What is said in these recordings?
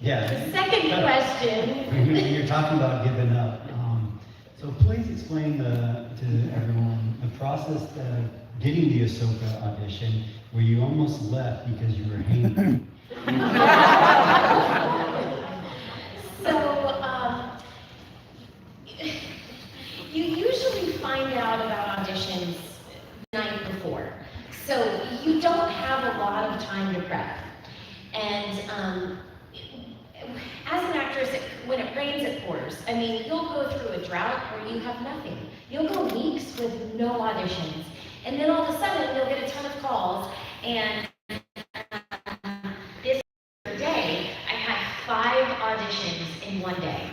Yeah. The second question. You're talking about giving up. So please explain to everyone the process of getting the Ahsoka audition where you almost left because you were hangry. So, you usually find out about auditions the night before. So you don't have a lot of time to prep. And as an actress, when it rains, it pours. I mean, you'll go through a drought where you have nothing. You'll go weeks with no auditions. And then all of a sudden, you'll get a ton of calls. And this day, I had 5 auditions in one day.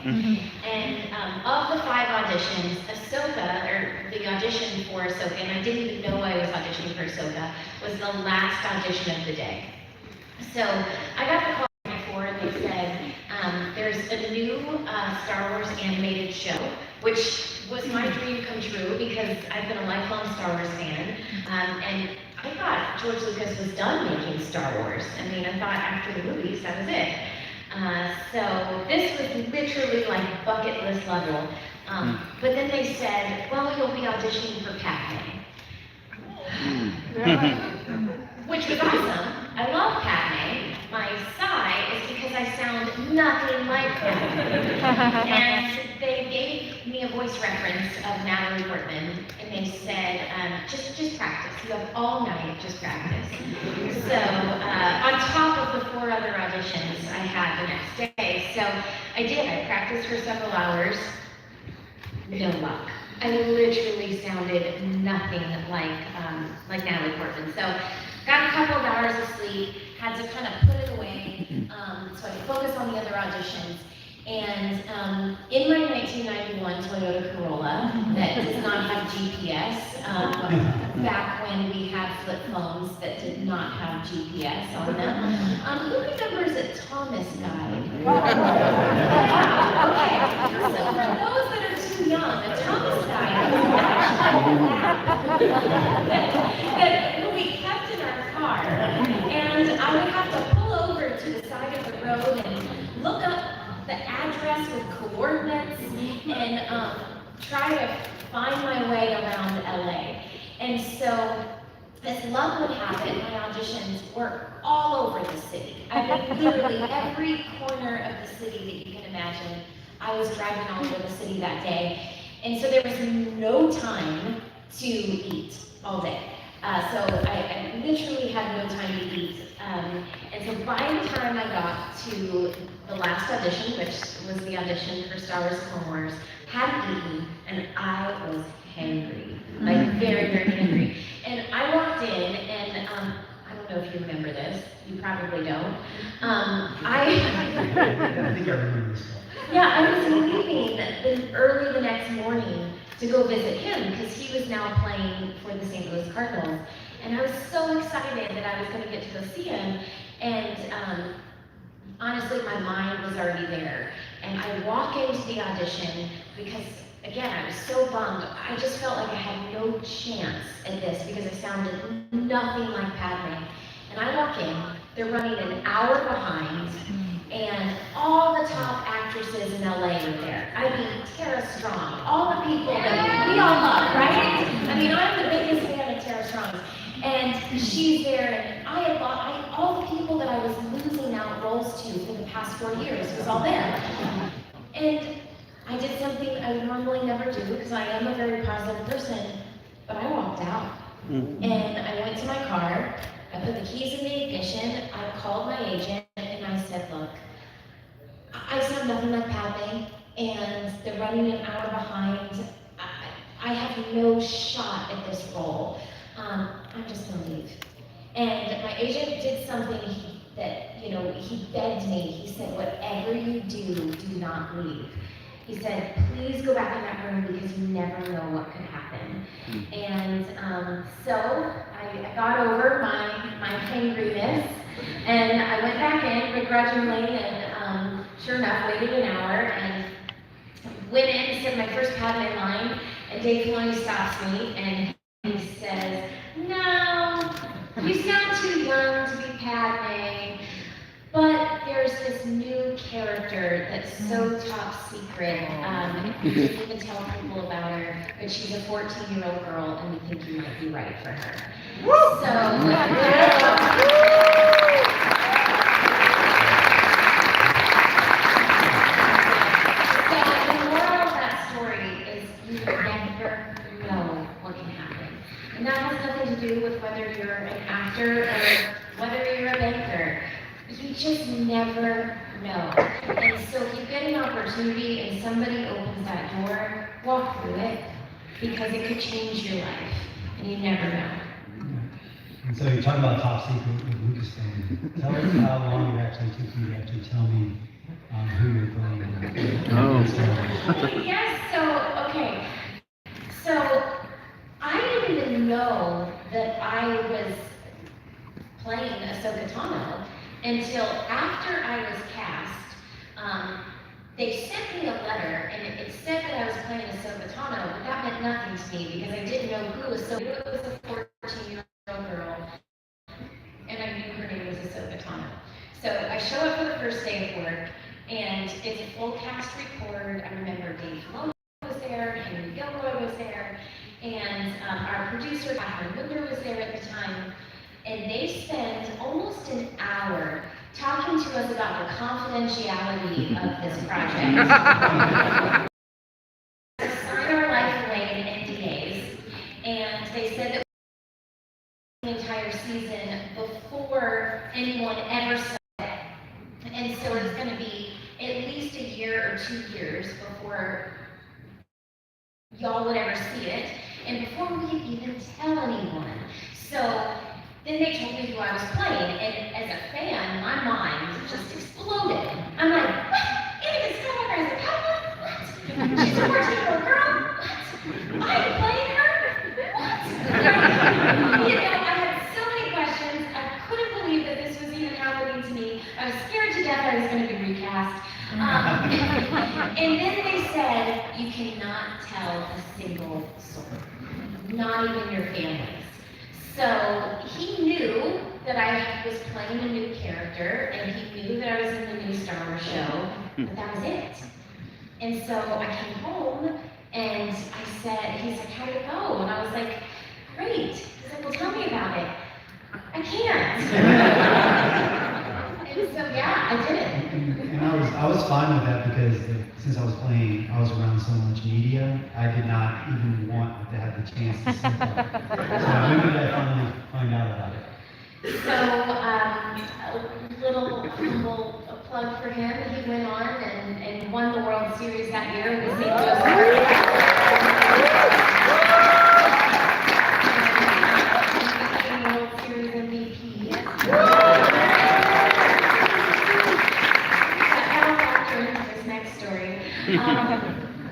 And of the 5 auditions, Ahsoka, or the audition for Ahsoka, and I didn't even know I was auditioning for Ahsoka, was the last audition of the day. So I got the call before, and they said, there's a new Star Wars animated show, which was my dream come true because I've been a lifelong Star Wars fan. And I thought George Lucas was done making Star Wars. I mean, I thought after the movies, that was it. So this was literally like bucket list level. But then they said, well, you'll be auditioning for Padme. Which was awesome. I love Padme. My sigh is because I sound nothing like her. And they gave me a voice reference of Natalie Portman, and they said, just practice. You have all night, just practice. So on top of the 4 other auditions I had the next day, so I did. I practiced for several hours. No luck. I literally sounded nothing like Natalie Portman. So got a couple of hours of sleep, had to kind of put it away so I could focus on the other auditions. And in my 1991 Toyota Corolla that does not have GPS, back when we had flip phones that did not have GPS on them, who remembers a Thomas guide? Okay, so for those that are too young, a Thomas guide that we kept in our car, and I would have to pull over to the side of the road and look up the address with coordinates and try to find my way around LA. And so as luck would have it, my auditions were all over the city. I mean, literally every corner of the city that you can imagine, I was driving all over the city that day. And so there was no time to eat all day. So I literally had no time to eat. And so by the time I got to the last audition, which was the audition for Star Wars Clone Wars, hadn't eaten, and I was hangry, like very, very hangry. And I walked in, and I don't know if you remember this, you probably don't. I think I remember this. Yeah, I was leaving early the next morning to go visit him because he was now playing for the St. Louis Cardinals. And I was so excited that I was going to get to go see him. And honestly, my mind was already there. And I walk into the audition because, again, I was so bummed. I just felt like I had no chance at this because I sounded nothing like Padme. And I walk in, they're running an hour behind, and all the top actresses in LA are there. I mean, Tara Strong, all the people that we all love, right? I mean, I'm the biggest fan of Tara Strong. And she's there, and I all the people that I was losing out roles to for the past 4 years was all there. And I did something I would normally never do because I am a very positive person, but I walked out. And I went to my car, I put the keys in the ignition, I called my agent, and I said, look, I sound nothing like Padme, and they're running an hour behind. I have no shot at this role. I'm just gonna leave. And my agent did something that, he begged me. He said, whatever you do, do not leave. He said, please go back in that room because you never know what could happen. And so I got over my hangriness, and I went back in begrudgingly, and sure enough, waited an hour, and went in, said my first Padme line, and Dave Filoni stops me, and he says, no, you sound too young to be Padme, but there's this new character that's so top secret. We didn't even tell people about her, but she's a 14-year-old girl, and we think you might be right for her. So, the moral of that story is you never know what can happen. And that has nothing to do with whether you're an actor or whether you're a banker. You just never know. And so if you get an opportunity and somebody opens that door, walk through it, because it could change your life, and you never know. And so you're talking about top secret with Lucasfilm. Tell us how long it actually took you to actually tell me who you're playing. Yes, okay. So I didn't even know that I was playing Ahsoka Tano until after I was cast. They sent me a letter, and it said that I was playing Ahsoka Tano, but that meant nothing to me because I didn't know who Ahsoka. It was a 14-year-old girl, and I knew her name was Ahsoka Tano. So I show up for the first day of work, and it's a full cast report. I remember Dave Filoni was there, Henry Gilroy was there, and our producer, Catherine Miller, was there at the time. And they spent almost an hour talking to us about the confidentiality of this project. Sign our life away in NDAs, and they said that the entire season before anyone ever saw it. And so it's going to be at least a year or 2 years before y'all would ever see it, and before we could even tell anyone. So then they told me who I was playing, and as a fan, my mind just exploded. I'm like, what? Anakin Skywalker is a Padawan? What? She's a 14-year-old girl? What? I'm playing her? What? You know, I had so many questions. I couldn't believe that this was even happening to me. I was scared to death I was going to be recast. And then they said, you cannot tell a single soul, not even your families. So he knew that I was playing a new character, and he knew that I was in the new Star Wars show, but that was it. And so I came home, and I said, he's like, how'd it go? And I was like, great. He's like, well, tell me about it. I can't. And so, yeah, I did it. And I was fine with that because since I was playing, I was around so much media, I did not even want to have the chance to see that. So when did I finally find out about it? So, a little humble plug for him. He went on and won the World Series that year with St. Joseph. And became World Series MVP.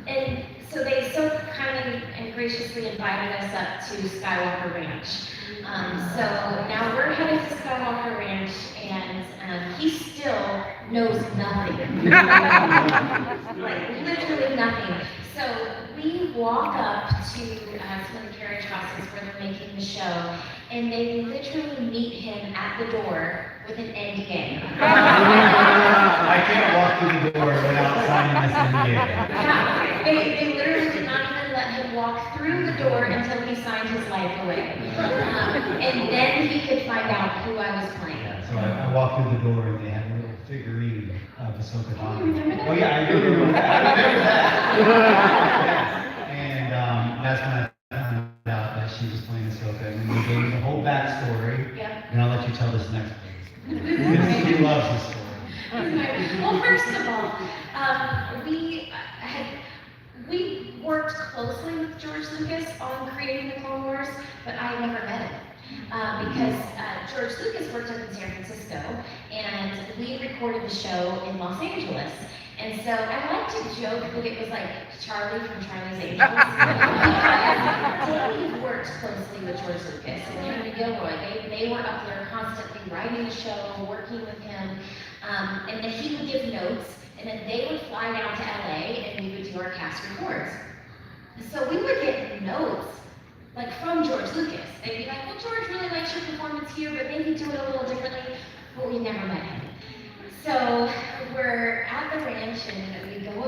And so they so kindly and graciously invited us up to Skywalker Ranch. So now we're headed to Skywalker Ranch, and he still knows nothing. Like literally nothing. So we walk up to some of the carriage houses where they're making the show, and they literally meet him at the door with an NDA. I can't walk through the door without signing this NDA. Yeah, they literally did not even let him walk through the door until he signed his life away. And then he could find out who I was playing. Yeah, so I walked through the door and they had a little figurine of Ahsoka Tano. You remember that? Oh yeah, I do remember that. I remember that. And that's when I found out that she was playing Ahsoka. And then they gave me the whole backstory. Yep. And I'll let you tell this next one. Because she loves this story. Well, first of all, we worked closely with George Lucas on creating the Clone Wars, but I never met him. Because George Lucas worked up in San Francisco, and we recorded the show in Los Angeles. And so I like to joke that it was like Charlie from Charlie's Angels. Because Dave worked closely with George Lucas and Henry Gilroy. They were up there constantly writing the show, working with him, and then he would give notes, and then they would fly down to LA and we would do our cast reports. So we would get notes like from George Lucas. They'd be like, well, George really likes your performance here, but maybe do it a little differently. But we never met him. So we're at the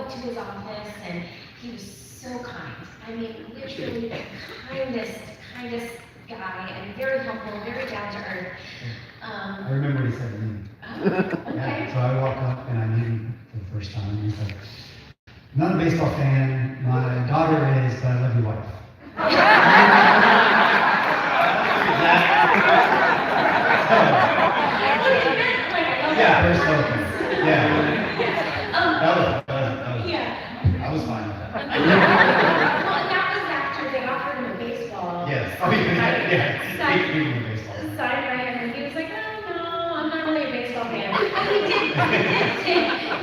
up to his office, and he was so kind. I mean, literally the kindest guy, and very humble, very down to earth. I remember what he said to me. Oh, okay. Yeah, so I walked up and I met him for the first time, and he's like, "I'm not a baseball fan, my daughter is, but I love your wife." Yeah, first focus. Yeah. I was fine with that. Well, that was after they offered him a baseball. Yes. Oh, yeah. Signed Baseball. by him, and he was like, "Oh no, I'm not really a baseball fan."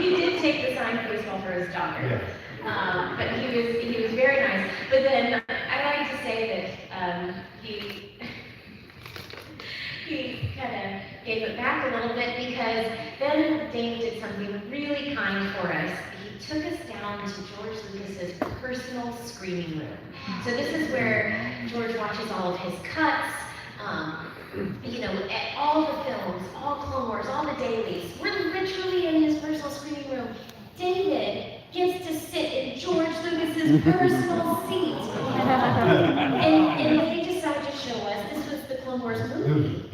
He did take the signed baseball for his daughter. Yeah. But he was very nice. But then I like to say that he kind of gave it back a little bit, because then Dave did something really kind for us. He took us down to George Lucas's personal screening room. So this is where George watches all of his cuts, all the films, all Clone Wars, all the dailies. We're literally in his personal screening room. David gets to sit in George Lucas's personal seat. And they decided to show us, this was the Clone Wars movie.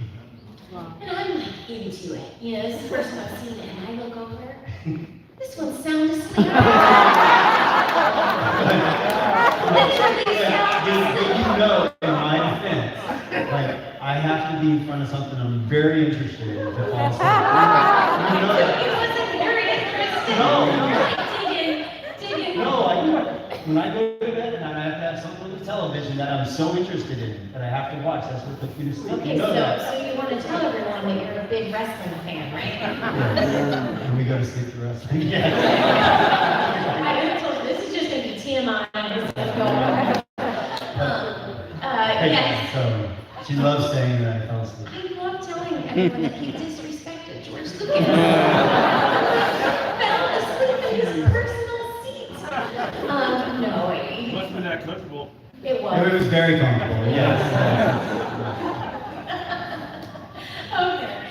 And I'm like into it. This is the first time I've seen it, and I look over, this one's sound asleep. Literally sound asleep. In my defense, I have to be in front of something I'm very interested in to fall asleep. He wasn't very interested. Digging. When I go to bed and I have to have something on the television that I'm so interested in that I have to watch, that's what puts me to sleep. Okay, so you want to tell everyone that you're a big wrestling fan, right? Yeah. And we go to sleep for wrestling. Yeah. I told you, this is just going to be TMI. This is going on. Yes. So she loves saying that I fell asleep. I love telling everyone that he disrespected George Lucas. Fell asleep in his personal seat. No, It must have been that comfortable. it was. It was very comfortable, yes. Okay.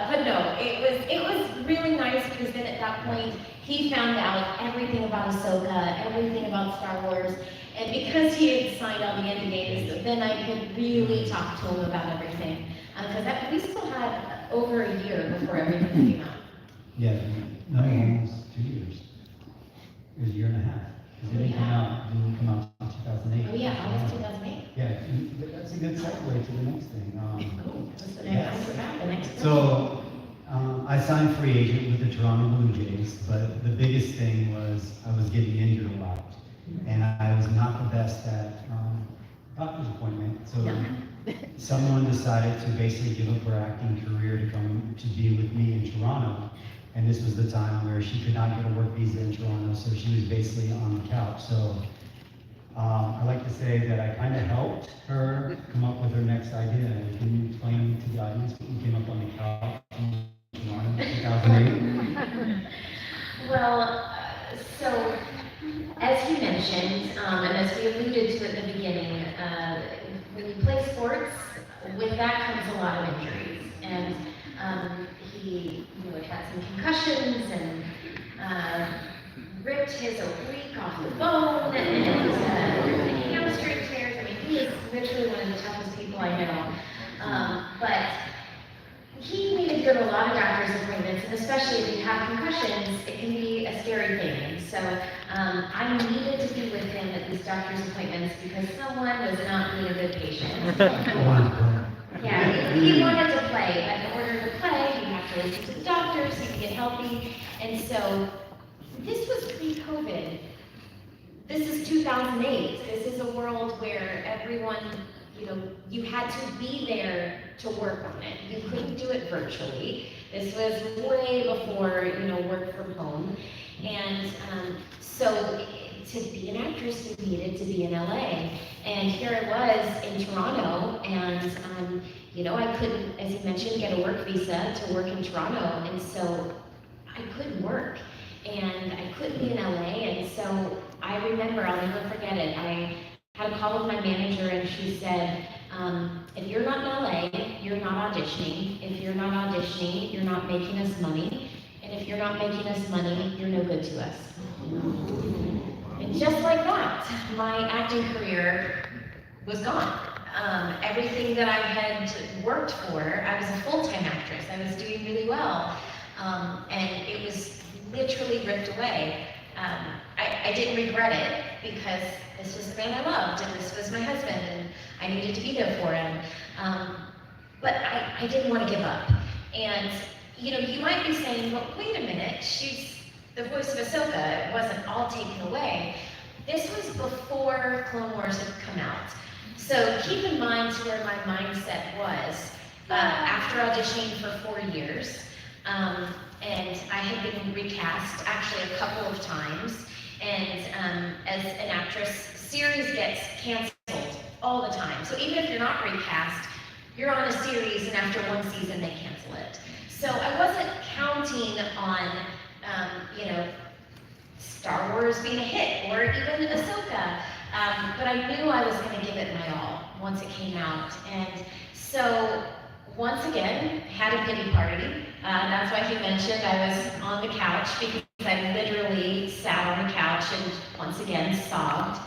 But no, it was really nice, because then at that point he found out everything about Ahsoka, everything about Star Wars, and because he had signed all the NDAs, then I could really talk to him about everything. Because we still had over a year before everything came out. Yeah, no, almost 2 years. It was a year and a half. Because it didn't come out in 2008. Oh yeah, August 2008. Yeah, and that's a good segue to the next thing. That's the next, I forgot the next. So, I signed free agent with the Toronto Blue Jays, but the biggest thing was I was getting injured a lot. And I was not the best at doctor's appointment. So someone decided to basically give up her acting career to come to be with me in Toronto. And this was the time where she could not get a work visa in Toronto, so she was basically on the couch. So I like to say that I kind of helped her come up with her next idea. And can you explain to the audience what we came up on the couch in Toronto in 2008? Well, so as you mentioned, and as we alluded to at the beginning, when you play sports, with that comes a lot of injuries. And he had some concussions and ripped his oblique off the bone and hamstring tears. I mean, he is literally one of the toughest people I know. But he needed to go to a lot of doctor's appointments, and especially if you have concussions, it can be a scary thing. And so I needed to be with him at these doctor's appointments because someone was not being a good patient. Yeah, he wanted to play, but in order to play, you have to listen to the doctor so you can get healthy. And so this was pre-COVID. This is 2008. This is a world where everyone, you had to be there to work on it. You couldn't do it virtually. This was way before, work from home. And so to be an actress, you needed to be in LA. And here I was in Toronto, and I couldn't, as you mentioned, get a work visa to work in Toronto, and so I couldn't work, and I couldn't be in LA, and so I remember, I'll never forget it, I had a call with my manager, and she said, if you're not in LA, you're not auditioning. If you're not auditioning, you're not making us money. And if you're not making us money, you're no good to us. And just like that, my acting career was gone. Everything that I had worked for, I was a full-time actress. I was doing really well. And it was literally ripped away. I didn't regret it because this was the man I loved and this was my husband and I needed to be there for him. But I didn't want to give up. And you might be saying, well, wait a minute, she's the voice of Ahsoka. It wasn't all taken away. This was before Clone Wars had come out. So keep in mind where my mindset was after auditioning for 4 years. And I had been recast actually a couple of times. And as an actress, series gets canceled all the time. So even if you're not recast, you're on a series and after one season they cancel it. So I wasn't counting on, Star Wars being a hit or even Ahsoka. But I knew I was going to give it my all once it came out. And so once again, had a pity party. That's why he mentioned I was on the couch because I literally sat on the couch and once again sobbed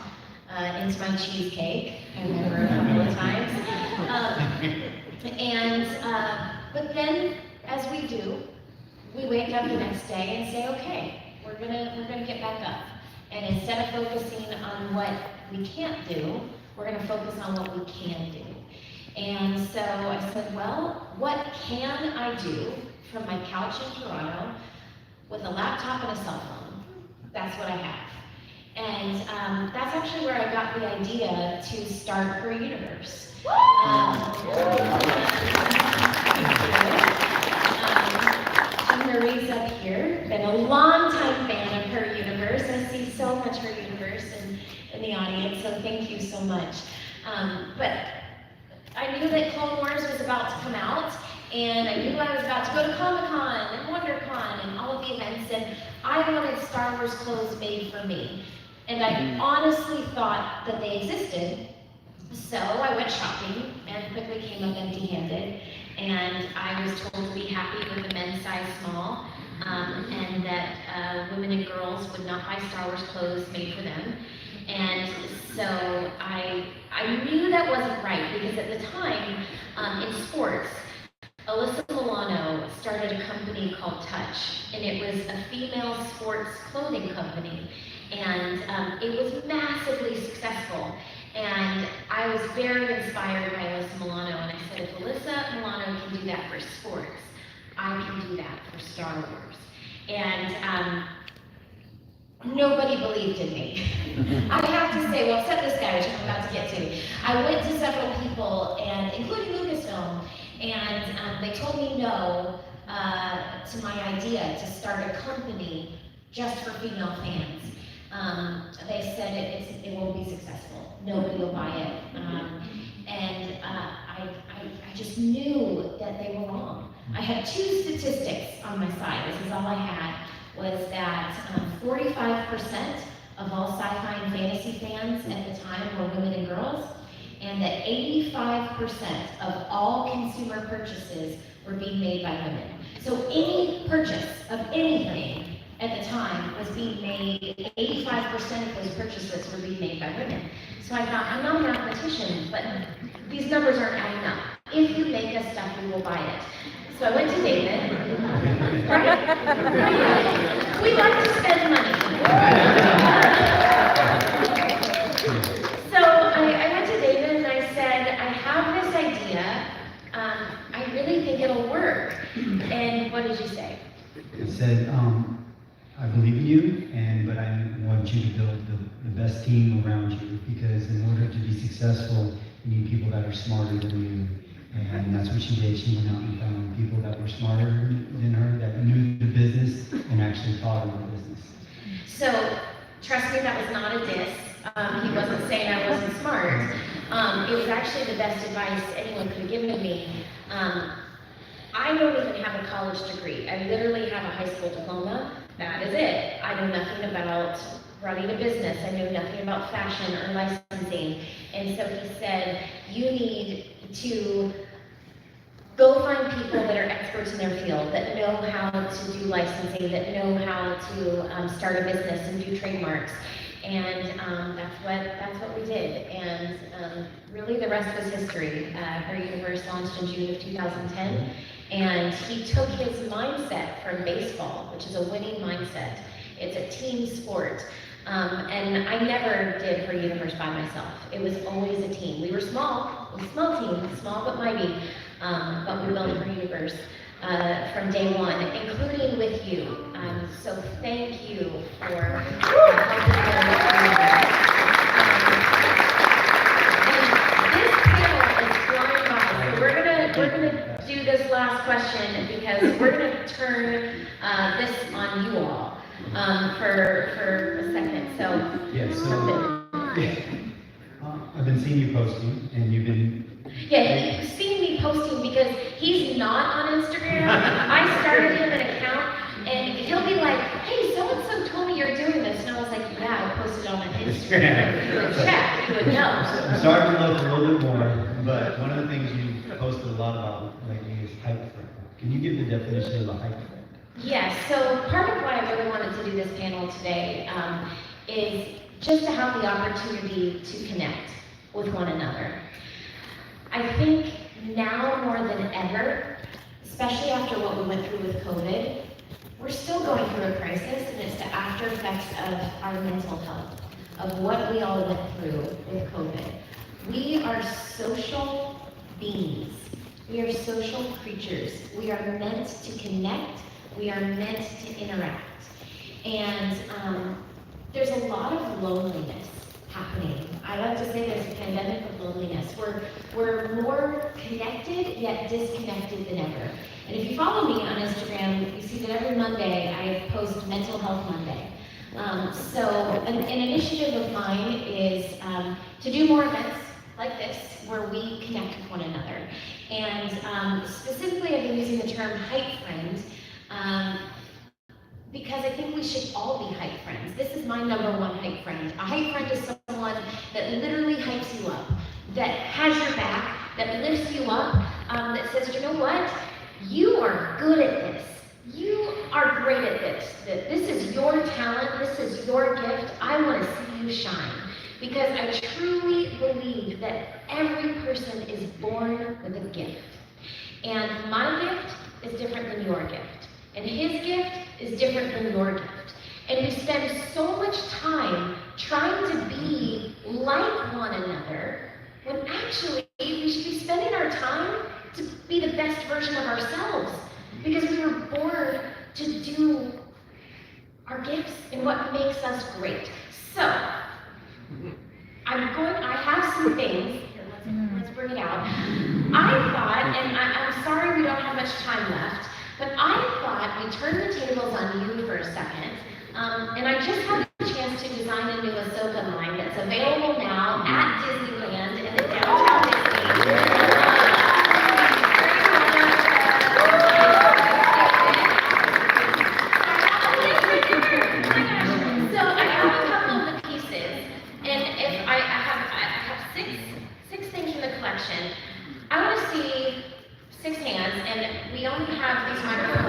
into my cheesecake. I remember a couple of times. But then, as we do, we wake up the next day and say, okay, we're gonna get back up. And instead of focusing on what we can't do, we're gonna focus on what we can do. And so I said, well, what can I do from my couch in Toronto with a laptop and a cell phone? That's what I have. And that's actually where I got the idea to start Her Universe. Marie's up here, been a long-time fan of Her Universe. I see so much Her Universe in the audience, so thank you so much. But I knew that Clone Wars was about to come out, and I knew I was about to go to Comic-Con and Wondercon and all of the events, and I wanted Star Wars clothes made for me. And I honestly thought that they existed, so I went shopping and quickly came up empty-handed. And I was told to be happy with the men's size small, and that women and girls would not buy Star Wars clothes made for them. And so I knew that wasn't right because at the time in sports, Alyssa Milano started a company called Touch, and it was a female sports clothing company, and it was massively successful. And I was very inspired by Alyssa Milano, and I said, if Alyssa Milano can do that for sports, I can do that for Star Wars. And nobody believed in me. I have to say, well, except this guy, which I'm about to get to. I went to several people, and including Lucasfilm, and they told me no to my idea to start a company just for female fans. They said it won't be successful. Nobody will buy it. And I just knew that they were wrong. I had 2 statistics on my side. This is all I had, was that 45% of all sci-fi and fantasy fans at the time were women and girls, and that 85% of all consumer purchases were being made by women. So any purchase of anything at the time was being made, 85% of those purchases were being made by women. So I thought, I'm not a mathematician, but these numbers aren't adding up. If you make us stuff, we will buy it. So I went to David, right? We like to spend money. So I went to David and I said, I have this idea, I really think it'll work. And what did you say? I said, I believe in you, but I want you to build the best team around you, because in order to be successful, you need people that are smarter than you. And that's what she did. She went out and found people that were smarter than her, that knew the business and actually taught her the business. So, trust me, that was not a diss. He wasn't saying I wasn't smart. It was actually the best advice anyone could have given me. I don't even have a college degree. I literally have a high school diploma. That is it. I know nothing about running a business. I know nothing about fashion or licensing. And so he said, you need to Go find people that are experts in their field, that know how to do licensing, that know how to start a business and do trademarks. And that's what we did. And really the rest was history. Her universe launched in June of 2010. And he took his mindset from baseball, which is a winning mindset. It's a team sport. And I never did Her Universe by myself. It was always a team. We were small, a small team, small but mighty. But we built Her Universe from day one, including with you. So thank you for helping this panel is flying by. So we're gonna do this last question because we're gonna turn this on you all for a second. So I've been seeing you posting, and you've been. Yeah, you've seen me posting because he's not on Instagram. I started him an account, and he'll be like, "Hey, so-and-so told me you're doing this," and I was like, "Yeah, I posted on Instagram." You would check, you would know. I'm starting to look a little bit more, but one of the things you posted a lot about lately is hype friend. Can you give the definition of a hype friend? Yes, so part of why I really wanted to do this panel today is just to have the opportunity to connect with one another. I think now more than ever, especially after what we went through with COVID, we're still going through a crisis, and it's the after effects of our mental health, of what we all went through with COVID. We are social beings. We are social creatures. We are meant to connect. We are meant to interact. And there's a lot of loneliness happening. I like to say there's a pandemic of loneliness. We're more connected yet disconnected than ever. And if you follow me on Instagram, you see that every Monday I post Mental Health Monday. So an initiative of mine is to do more events like this where we connect with one another. And specifically I've been using the term hype friend because I think we should all be hype friends. This is my number one hype friend. A hype friend is someone that literally hypes you up, that has your back, that lifts you up, that says, you know what? You are good at this. You are great at this. That this is your talent. This is your gift. I want to see you shine. Because I truly believe that every person is born with a gift. And my gift is different than your gift. And his gift is different than your gift. And we spend so much time trying to be like one another, when actually we should be spending our time to be the best version of ourselves. Because we were born to do our gifts and what makes us great. So, I have some things, here, let's bring it out. I thought, and I'm sorry we don't have much time left, but I thought we'd turn the tables on you for a second. And I just had the chance to design a new Ahsoka line that's available now at Disneyland in the downtown Disney. So I have a couple of the pieces, and if I have six things in the collection. I want to see 6 hands, and we only have these microphones.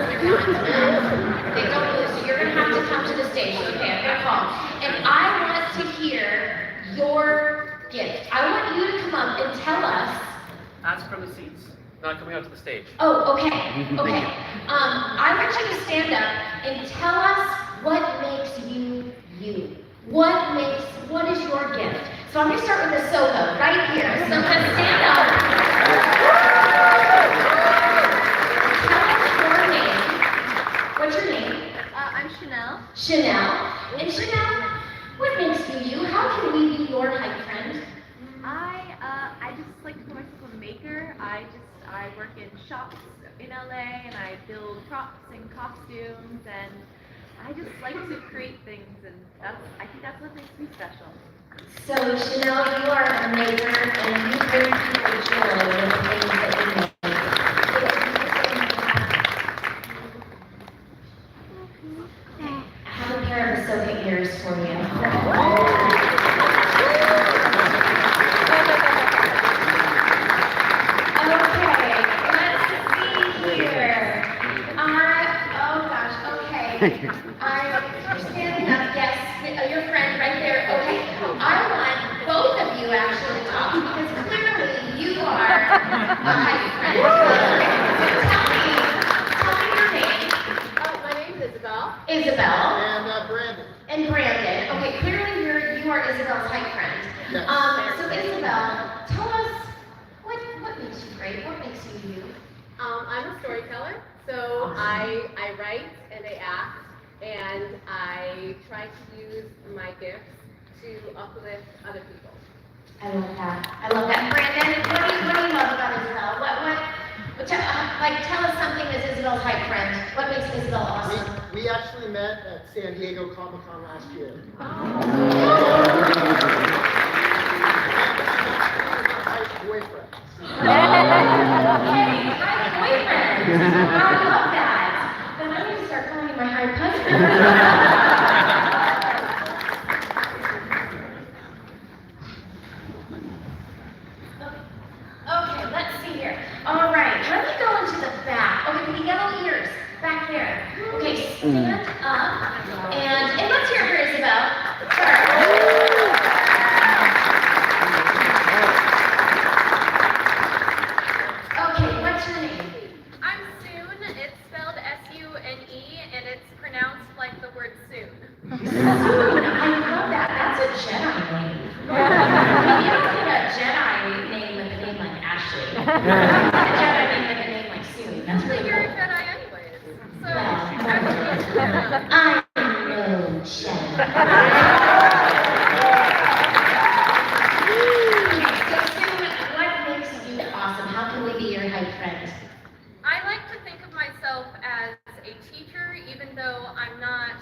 They don't move, so you're going to have to come to the stage. Okay, I'm going to call. And I want to hear your gift. I want you to come up and tell us. Ask from the seats, not coming out to the stage. Oh, okay. I want you to stand up and tell us what makes you you. What is your gift? So I'm going to start with Ahsoka right here. So I'm going to stand up. What's your name? I'm Chanel. Chanel. And Chanel, what makes you you? How can we be your hype friend? I just like to call myself a maker. I work in shops in LA and I build props and costumes and I just like to create things and I think that's what makes me special. So Chanel, you are a maker and you bring people joy with the things that you make. I have a pair of Ahsoka ears for you. Okay, let's Okay. You're standing up, yes, your friend right there. Okay. I want both of you actually to talk because clearly you are a high friend. Tell me your name. My name's Isabel. Isabel. And Brandon. And Brandon. Okay, clearly you are Isabel's high friend. Yes. So Isabel, tell us what makes you great? What makes you you? I'm a storyteller, so I write and I act, and I try to use my gifts to uplift other people. I love that. I love that. Brandon, what do you love about Isabel? Tell us something as Isabel's high friend. What makes Isabel awesome? We actually met at San Diego Comic-Con last year. Boyfriend. Hey, high boyfriend. I love that. Then I'm going to start calling you my high husband. Okay, let's see here. All right, let me go into the back. Okay, the yellow ears, back there. Okay, stand up, and let's hear it for Isabel. Sure. Okay, what's your name? I'm Sune. It's spelled S-U-N-E, and it's pronounced like the word soon. Soon, I love that. That's a Jedi name. You don't get a Jedi name with a name like Ashley. You get a Jedi name with a name like Sune. That's really You're a cool. Jedi anyways. So, Well, I know Jedi. So Sune, what makes you awesome? How can we be your high friend? I like to think of myself as a teacher, even though I'm not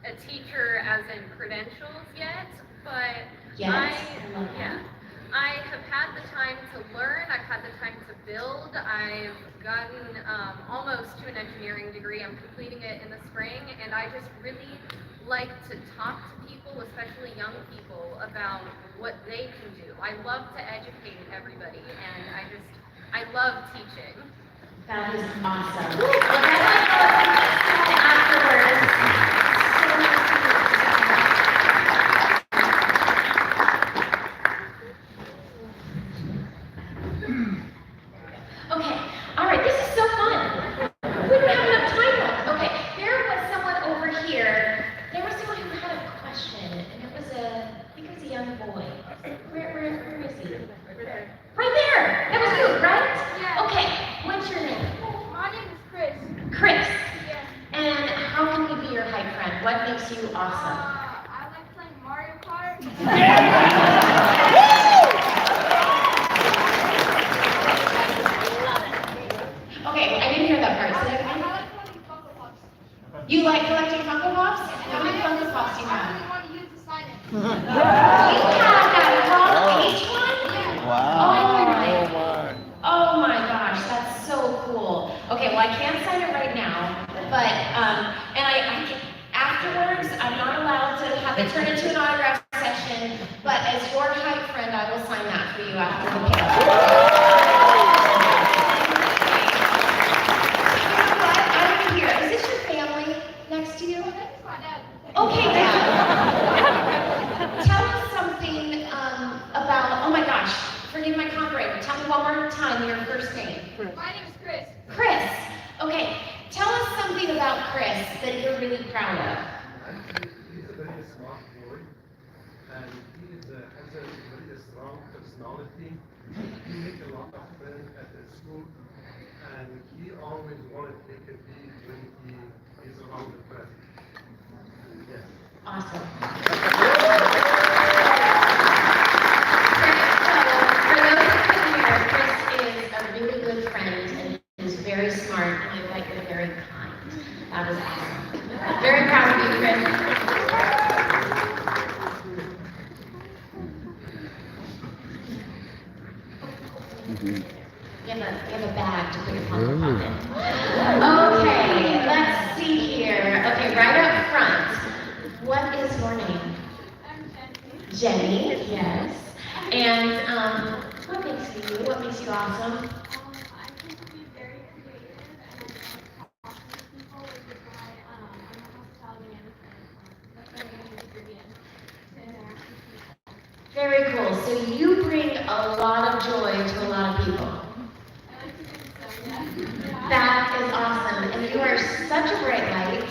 a teacher as in credentials yet, but Yes, I love that. I have had the time to learn, I've had the time to build, I've gotten almost to an engineering degree, I'm completing it in the spring, and I just really like to talk to people, especially young people, about what they can do. I love to educate everybody, and I love teaching. That is awesome. Well, that's afterwards. Okay, all right, this is so fun. We don't have enough time left. Okay, there was someone over here. There was someone who had a question, and it was I think it was a young boy. Where is he? Right there. That was you, right? Yeah. Okay, what's your name? My name is Chris. Chris. Yeah. And how can we be your high friend? What makes you awesome? I like playing Mario Kart. Okay, I didn't hear that part. Say that I again. like collecting Funko Pops. You like collecting Funko Pops? How many Funko Pops do you I have? really want to use to sign it. You have that wrong each one? Yeah. Oh my gosh, that's so cool. Okay, well I can't sign it right now, but and I can, afterwards I'm not allowed to have it turn into an autograph session, but as your high friend I will sign that for you after the camp. You know what? I don't hear. Is this your family next to you? That's my dad. Okay, Dad. Tell us something about, oh my gosh, forgive my comp break. Tell me one more time your first name. My name is Chris. Chris. Okay, tell us something about Chris that you're really proud of. He's a very smart boy, and he has a very strong personality. He makes a lot of friends at the school, and he always wanted to make a deal when he is around the friends. Yes. Awesome. For those who can hear, Chris is a really good friend and he's very smart, and I bet you're very kind. That was awesome. Very proud of you, Chris. You have a bag to put your Funko Pop in. Okay, let's see here. Okay, right up front. What is your name? I'm Jenny, yes. And what makes you you? What makes you awesome? I tend to be very creative and I like talking to people, which is why I don't have So you bring a lot of joy to a lot of people. That is awesome. And you are such a bright light.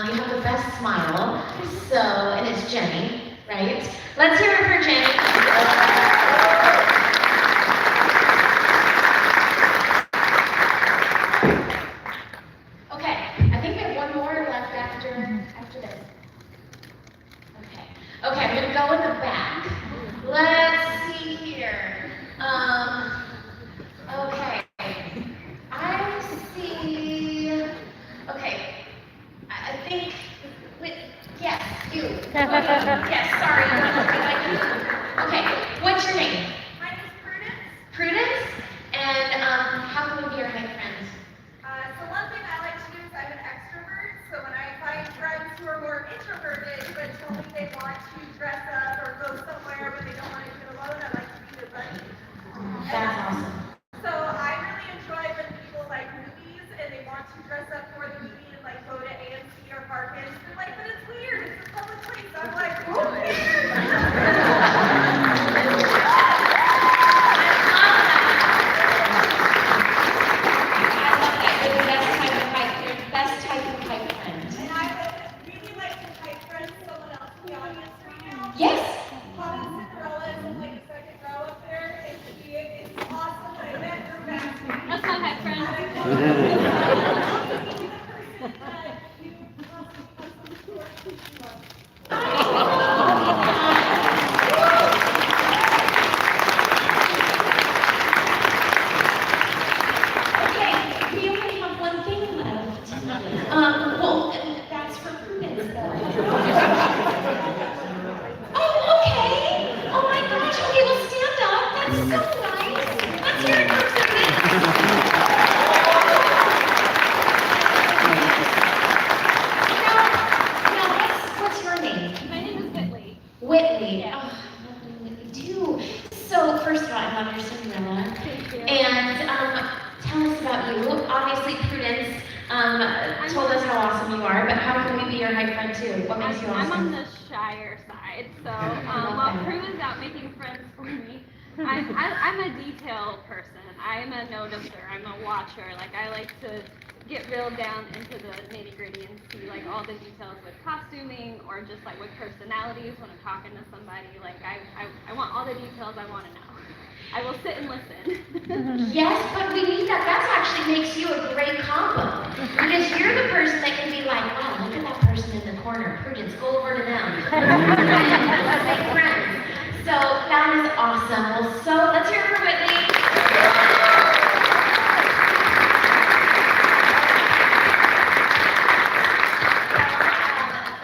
You have the best smile. So, and it's Jenny, right? Let's hear it for Jenny. Okay, I think we have one more left after this. Okay, I'm gonna go in the back. Let's see here. Okay. I see. Okay. I think. Wait, yes, you. Yes, sorry. Okay. What's your name? My name is Prudence. Prudence. And how can we be your hype friends? So one thing I like to do is I'm an extrovert. So when I find friends who are more introverted but tell me they want to dress up or go somewhere but they don't want to do it alone, I like to be their buddy. That's awesome. So I really enjoy when people like movies and they want to dress up for the movie and like go to AMC or Parkins. They're like, but it's weird. It's a public place. I'm like, who Best type of hype friend. And I would really like to hype friends someone else in the audience right now. Yes. Pop Cinderella is in like the second row up there. It's awesome. I met her backstage. That's my hype friend. Okay, we only have one thing left. Well, that's for Prudence, though. Oh, okay. Oh my gosh. Okay, well, stand up. That's so nice. Let's hear it for Prudence. Now, what's your name? My name is Whitley. Whitley. Yeah. Oh, Whitley, do. So, first of all, I love your Cinderella. Thank you. And tell us about you. Obviously, Prudence told us how awesome you are, but how can we be your hype friend too? What makes you I'm on awesome? the shyer side, so while Prue is out making friends for me, I'm a detail person. I'm a noticer. I'm a watcher. Like I like to get real down into the nitty gritty and see like all the details with costuming or just like with personalities when I'm talking to somebody. Like I want all the details I want to know. I will sit and listen. Yes, but we need that. That actually makes you a great combo. Because you're the person that can be like, wow, look at that person in the corner. Prudence, go over to them. Let's make friends. So that is awesome. Well, so let's hear it for Whitney.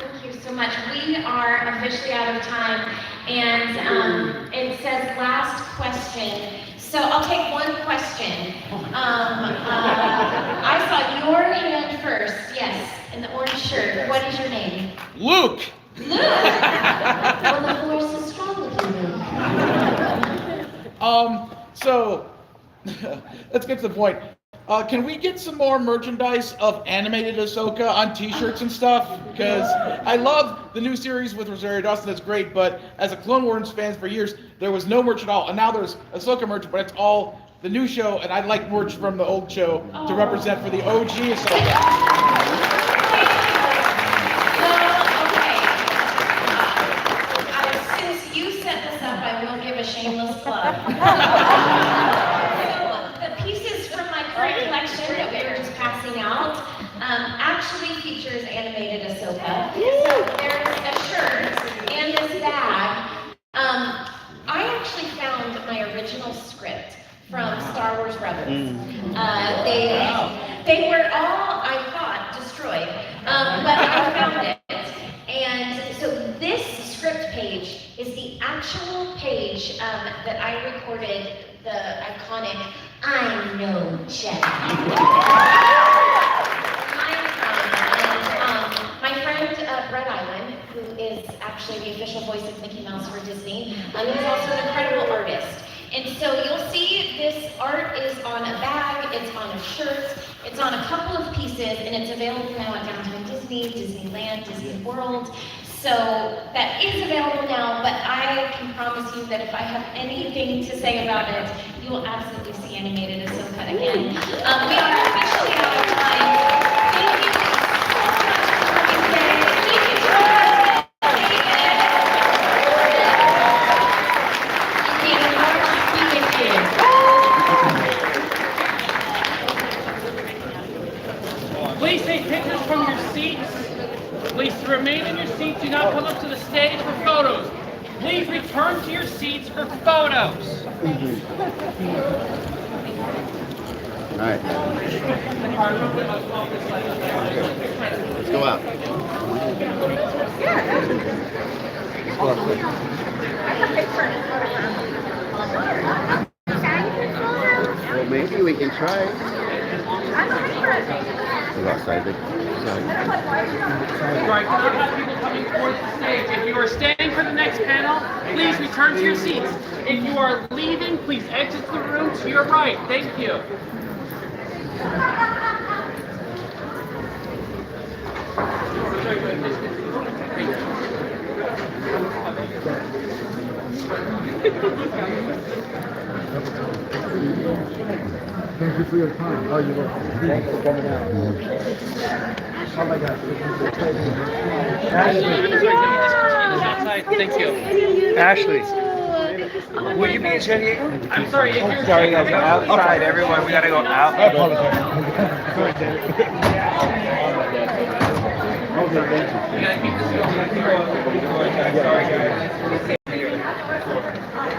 Thank you so much. We are officially out of time, and it says last question. So I'll take one question. I saw your hand first. Yes, in the orange shirt. What is your name? Luke! Luke. Well, the force is strong with you, Luke. So, let's get to the point. Can we get some more merchandise of animated Ahsoka on t-shirts and stuff? Because I love the new series with Rosario Dawson, that's great, but as a Clone Wars fan for years, there was no merch at all, and now there's Ahsoka merch, but it's all the new show, and I'd like merch from the old show to represent for the OG Ahsoka. Since you set this up, I will give a shameless plug. So the pieces from my current collection that we were just passing out actually features animated Ahsoka. So there's a shirt and this bag. I actually found my original script from Star Wars Rebels. They were all, I thought, destroyed, but I found it. And so this script page is the actual page that I recorded the iconic "I Know Jedi." My friend Brett Island, who is actually the official voice of Mickey Mouse for Disney, he's also an incredible artist. And so you'll see this art is on a bag, it's on a shirt, it's on a couple of pieces, and it's available now at Downtown Disney, Disneyland, Disney World. So that is available now, but I can promise you that if I have anything to say about it, you will absolutely see animated Ahsoka again. We are officially out of time. Thank you so much for coming today. Thank you, David. Please take pictures from your seats. Please remain in your seats. Do not come up to the stage for photos. Please return to your seats for photos. All right. Let's go out. Well, maybe we can try. Go outside. Right, can I have people coming towards the stage? If you are staying for the next panel, please return to your seats. If you are leaving, please exit the room to your right. Thank you. Thank you for your time. Oh, you're welcome. Thanks for coming out. Oh my gosh. Thank you. Ashley, will you be in Jenny? I'm sorry, if you're Sorry, guys, outside, everyone. We gotta go out. I apologize. Okay, thank you. You gotta keep this going.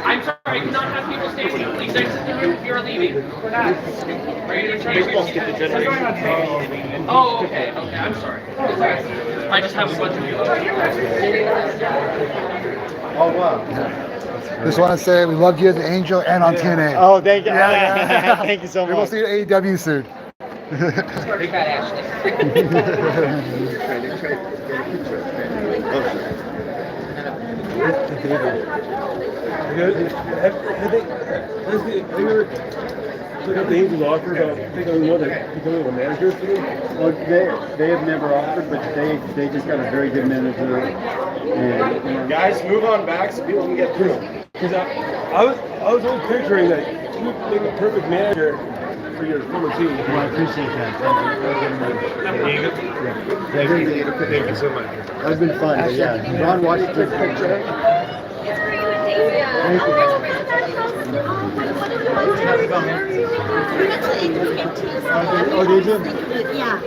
I'm sorry, I do not have people standing. Please exit the room if you're leaving. Are you returning to your seat? Oh, okay, I'm sorry. I just have a bunch of people. Oh, wow. Just want to say we loved you as an angel and on TNA. Oh, thank you. Yeah. Thank you so much. We will see you at AEW soon. We got Ashley. Look at the Angels offer about becoming a manager for them. Well, they have never offered, but they just got a very good manager. And Guys, move on back so people can get through. Because I was always picturing that you would make a perfect manager for your former team. well, I appreciate that. Thank you so much. That's been fun. But yeah, Ron watched this picture. Thank you. Oh, did you? Yeah.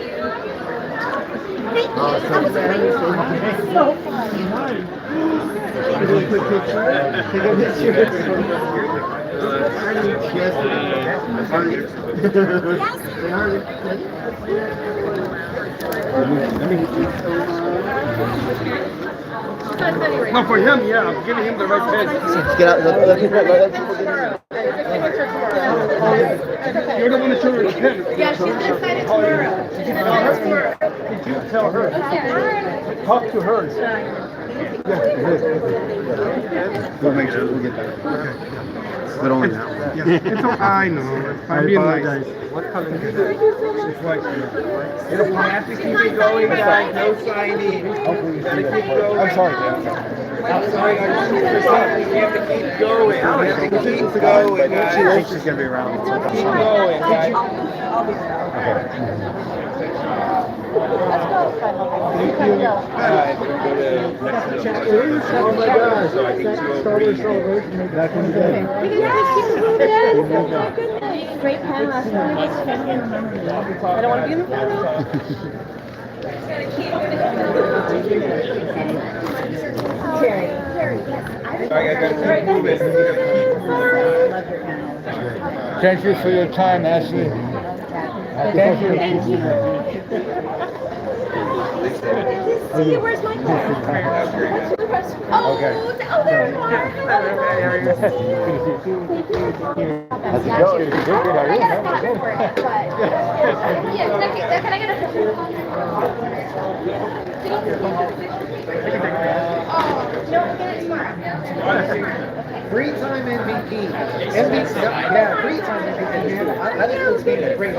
Oh, so fun. Really quick picture. Take a picture. Yes. No, for him, yeah, I'm giving him the right pen. Let's get out. Let people get You're the one that showed her the pen. Yeah, she's gonna sign it tomorrow. Did you tell her? Talk to her. We'll make sure we'll get that. But only now. It's okay. I know. I apologize. What color is it? It's white. You have to keep it going, guys. No signing. You gotta keep going. I'm sorry. I'm sorry. You have to keep going. You have to keep going, guys. She thinks she's gonna be around. Keep going, guys. Thank you. Alright, we're gonna go to next level. Oh my gosh. So I think Star Wars celebration back in the day. Great pen last time. I don't want to be in the photo. Terry, yes. Alright, I gotta keep moving. Thank you for your time, Ashley. Thank you. See, where's my car? Oh, Okay. oh, there you are. How's it going? It's good, I got a spot for it, but yeah, can I get a picture? Oh, no, get it tomorrow. Three-time MVP. MVP. Yeah, three-time MVP. I think it's been a great.